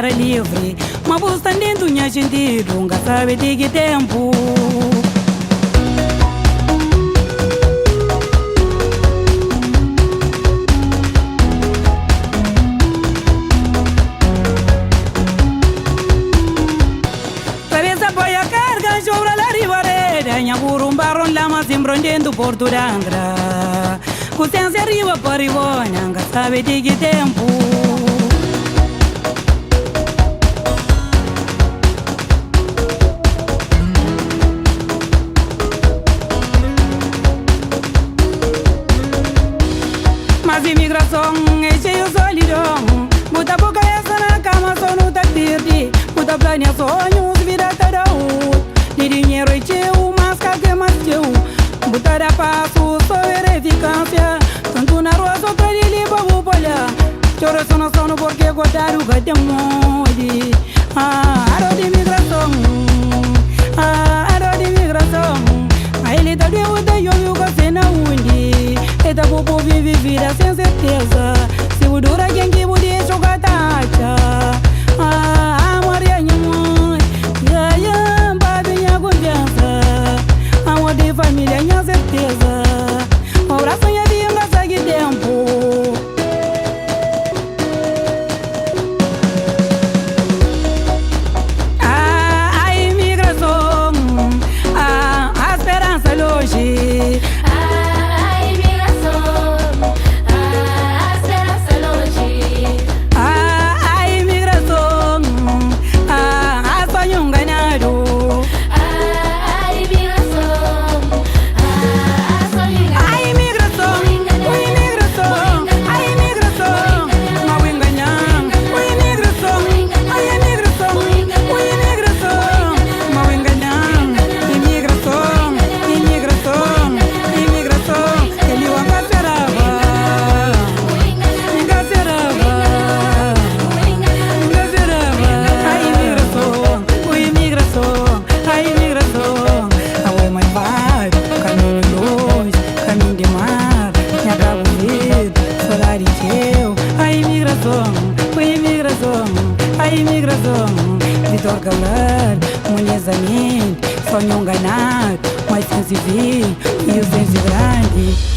era livre, mas você dentro tinha sentido, nunca sabe de que tempo. Nyagurumbaron lama simbrondendo porturandra kusense riba paribona nga sabe de que tempo. Mas imigração é cheio solidão, muita boca essa na cama só não tá perdi, muita planha sonhos vida toda de dinheiro é teu, mas que mais teu, botar a passo só verificância, tanto na rua só pra ele babu polha, chora só no sono porque guardar o gato molde. Aro de imigração, aro de imigração, a ele tá de outra eu viu que você não undi, e tá povo vive vida sem certeza, se o dura quem que podia jogar tacha, Maria mãe, amor de família, minha certeza. Um abraço e a vida não segue tempo. A imigração, a esperança longe. A imigração, a esperança longe. A imigração, a sonho enganado. A imigração, Vitor Galar, Muniz Amin, sonho enganado, mas sem se vir, e o senso grande.